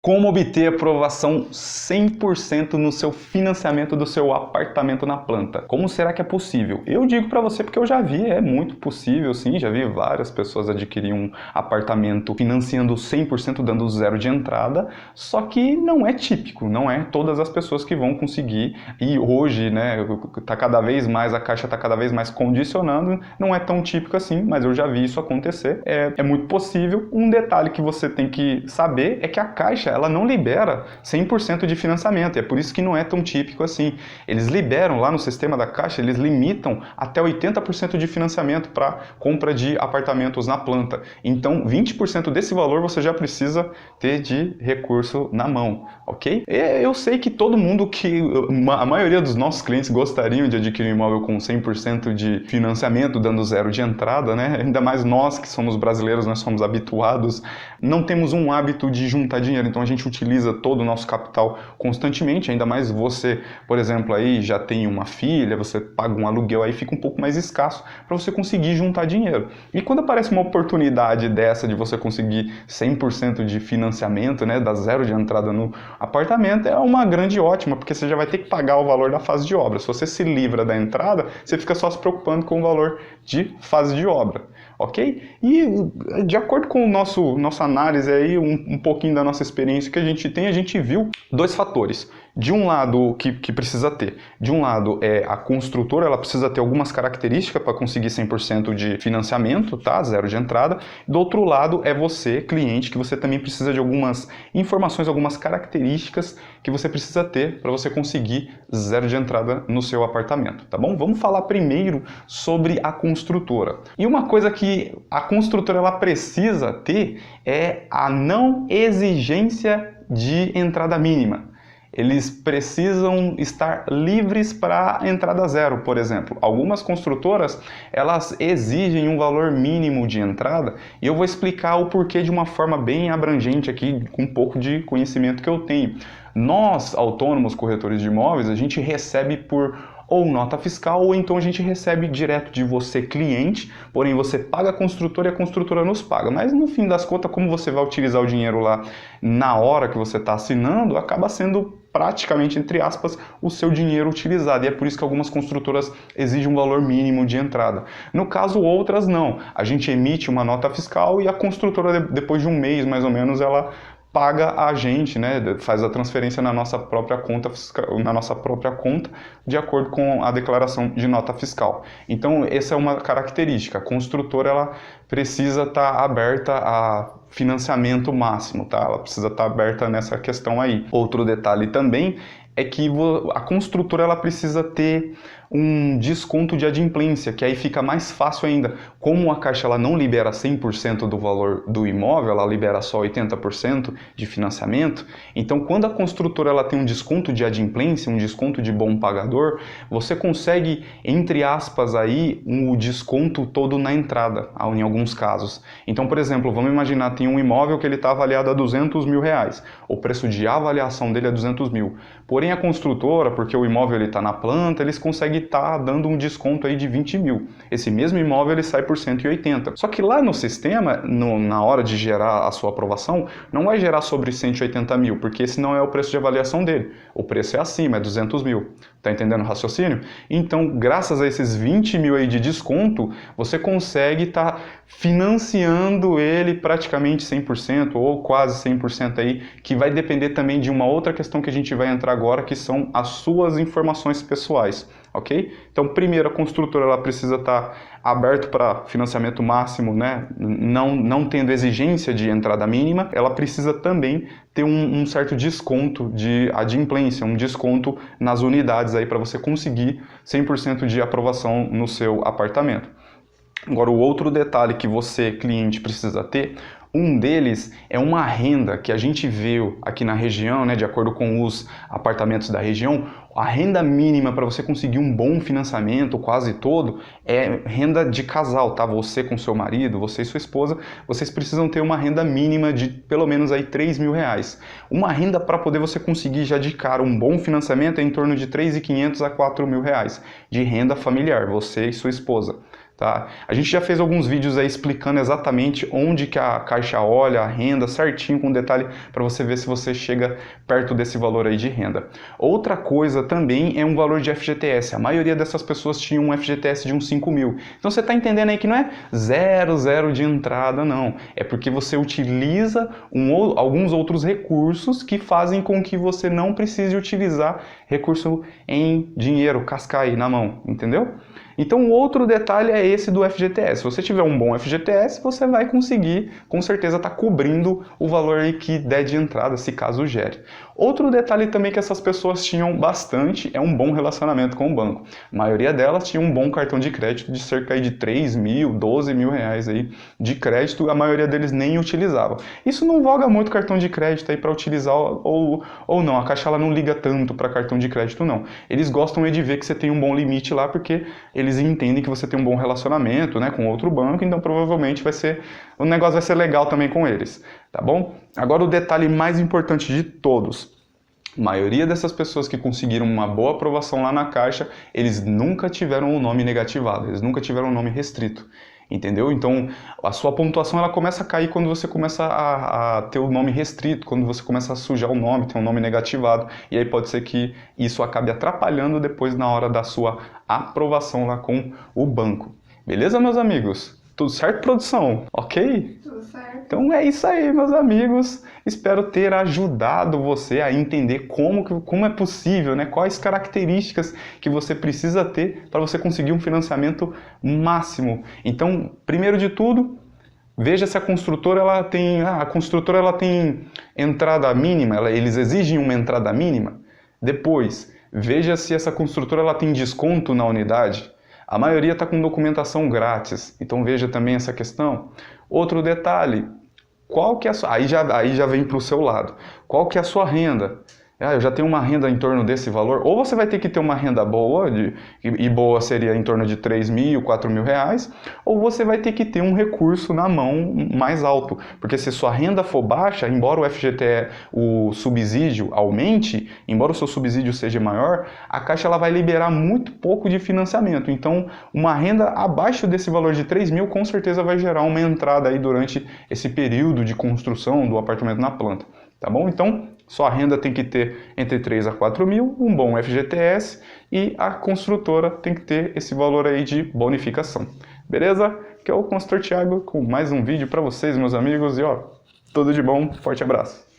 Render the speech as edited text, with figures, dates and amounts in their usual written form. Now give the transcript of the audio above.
Como obter aprovação 100% no seu financiamento do seu apartamento na planta? Como será que é possível? Eu digo para você porque eu já vi, é muito possível sim, já vi várias pessoas adquirirem um apartamento financiando 100%, dando zero de entrada, só que não é típico, não é todas as pessoas que vão conseguir, e hoje, né, tá cada vez mais, a Caixa tá cada vez mais condicionando, não é tão típico assim, mas eu já vi isso acontecer, é muito possível. Um detalhe que você tem que saber é que a Caixa ela não libera 100% de financiamento, e é por isso que não é tão típico assim. Eles liberam lá no sistema da Caixa, eles limitam até 80% de financiamento para compra de apartamentos na planta. Então, 20% desse valor você já precisa ter de recurso na mão, ok? Eu sei que todo mundo, a maioria dos nossos clientes gostariam de adquirir um imóvel com 100% de financiamento, dando zero de entrada, né? Ainda mais nós que somos brasileiros, nós somos habituados, não temos um hábito de juntar dinheiro, então a gente utiliza todo o nosso capital constantemente, ainda mais você, por exemplo, aí já tem uma filha, você paga um aluguel, aí fica um pouco mais escasso para você conseguir juntar dinheiro. E quando aparece uma oportunidade dessa de você conseguir 100% de financiamento, né, dar zero de entrada no apartamento, é uma grande ótima, porque você já vai ter que pagar o valor da fase de obra. Se você se livra da entrada, você fica só se preocupando com o valor de fase de obra, ok? E de acordo com nossa análise aí, um pouquinho da nossa experiência que a gente viu dois fatores. De um lado, que precisa ter. De um lado, a construtora, ela precisa ter algumas características para conseguir 100% de financiamento, tá? Zero de entrada. Do outro lado, é você, cliente, que você também precisa de algumas informações, algumas características que você precisa ter para você conseguir zero de entrada no seu apartamento, tá bom? Vamos falar primeiro sobre a construtora. E uma coisa que a construtora ela precisa ter é a não exigência de entrada mínima. Eles precisam estar livres para entrada zero, por exemplo. Algumas construtoras, elas exigem um valor mínimo de entrada, e eu vou explicar o porquê de uma forma bem abrangente aqui, com um pouco de conhecimento que eu tenho. Nós, autônomos corretores de imóveis, a gente recebe por ou nota fiscal, ou então a gente recebe direto de você, cliente, porém você paga a construtora e a construtora nos paga. Mas no fim das contas, como você vai utilizar o dinheiro lá na hora que você está assinando, acaba sendo praticamente, entre aspas, o seu dinheiro utilizado. E é por isso que algumas construtoras exigem um valor mínimo de entrada. No caso, outras não. A gente emite uma nota fiscal e a construtora, depois de um mês, mais ou menos, ela paga a gente, né, faz a transferência na nossa própria conta de acordo com a declaração de nota fiscal. Então, essa é uma característica. A construtora ela precisa estar aberta a financiamento máximo, tá? Ela precisa estar aberta nessa questão aí. Outro detalhe também é que a construtora ela precisa ter um desconto de adimplência, que aí fica mais fácil ainda. Como a Caixa ela não libera 100% do valor do imóvel, ela libera só 80% de financiamento, então quando a construtora ela tem um desconto de adimplência, um desconto de bom pagador, você consegue, entre aspas, aí, o desconto todo na entrada, em alguns casos. Então, por exemplo, vamos imaginar, tem um imóvel que ele está avaliado a R$200 mil, o preço de avaliação dele é 200 mil, porém a construtora, porque o imóvel está na planta, eles conseguem estar dando um desconto aí de 20 mil. Esse mesmo imóvel ele sai por 180. Só que lá no sistema, na hora de gerar a sua aprovação, não vai gerar sobre 180 mil, porque esse não é o preço de avaliação dele. O preço é acima, é 200 mil. Tá entendendo o raciocínio? Então, graças a esses 20 mil aí de desconto, você consegue estar financiando ele praticamente 100% ou quase 100% aí, que vai depender também de uma outra questão que a gente vai entrar agora, que são as suas informações pessoais, ok? Então, primeiro, a construtora ela precisa estar aberto para financiamento máximo, né? Não tendo exigência de entrada mínima, ela precisa também ter um certo desconto de adimplência, um desconto nas unidades aí para você conseguir 100% de aprovação no seu apartamento. Agora, o outro detalhe que você, cliente, precisa ter, um deles é uma renda que a gente viu aqui na região, né, de acordo com os apartamentos da região, a renda mínima para você conseguir um bom financiamento, quase todo, é renda de casal, tá? Você com seu marido, você e sua esposa, vocês precisam ter uma renda mínima de pelo menos aí R$3 mil. Uma renda para poder você conseguir já de cara um bom financiamento é em torno de R$3.500 a R$4 mil de renda familiar, você e sua esposa. Tá? A gente já fez alguns vídeos aí explicando exatamente onde que a Caixa olha a renda certinho, com detalhe, para você ver se você chega perto desse valor aí de renda. Outra coisa também é um valor de FGTS. A maioria dessas pessoas tinha um FGTS de uns 5 mil. Então você está entendendo aí que não é 0 de entrada, não. É porque você utiliza alguns outros recursos que fazem com que você não precise utilizar recurso em dinheiro, cascai na mão, entendeu? Então, outro detalhe é esse do FGTS. Se você tiver um bom FGTS, você vai conseguir, com certeza, estar cobrindo o valor aí que der de entrada, se caso gere. Outro detalhe também que essas pessoas tinham bastante é um bom relacionamento com o banco. A maioria delas tinha um bom cartão de crédito de cerca de 3 mil, 12 mil reais aí de crédito, a maioria deles nem utilizava. Isso não voga muito cartão de crédito aí para utilizar ou não, a Caixa ela não liga tanto para cartão de crédito não. Eles gostam de ver que você tem um bom limite lá porque eles entendem que você tem um bom relacionamento, né, com outro banco, então provavelmente o negócio vai ser legal também com eles, tá bom? Agora o detalhe mais importante de todos. A maioria dessas pessoas que conseguiram uma boa aprovação lá na Caixa, eles nunca tiveram o nome negativado, eles nunca tiveram o nome restrito. Entendeu? Então, a sua pontuação ela começa a cair quando você começa a ter o nome restrito, quando você começa a sujar o nome, ter um nome negativado, e aí pode ser que isso acabe atrapalhando depois na hora da sua aprovação lá com o banco. Beleza, meus amigos? Tudo certo, produção? Ok? Tudo certo. Então é isso aí, meus amigos. Espero ter ajudado você a entender como é possível, né? Quais características que você precisa ter para você conseguir um financiamento máximo. Então, primeiro de tudo, veja se a construtora ela tem entrada mínima, eles exigem uma entrada mínima. Depois, veja se essa construtora ela tem desconto na unidade. A maioria está com documentação grátis, então veja também essa questão. Outro detalhe, qual que é aí já vem para o seu lado. Qual que é a sua renda? Eu já tenho uma renda em torno desse valor. Ou você vai ter que ter uma renda boa, e boa seria em torno de 3 mil, 4 mil reais, ou você vai ter que ter um recurso na mão mais alto. Porque se sua renda for baixa, embora o FGTS, o subsídio aumente, embora o seu subsídio seja maior, a Caixa ela vai liberar muito pouco de financiamento. Então, uma renda abaixo desse valor de 3 mil, com certeza vai gerar uma entrada aí durante esse período de construção do apartamento na planta. Tá bom? Então, sua renda tem que ter entre 3 a 4 mil, um bom FGTS e a construtora tem que ter esse valor aí de bonificação. Beleza? Aqui é o Consultor Thiago com mais um vídeo para vocês, meus amigos. E ó, tudo de bom, forte abraço.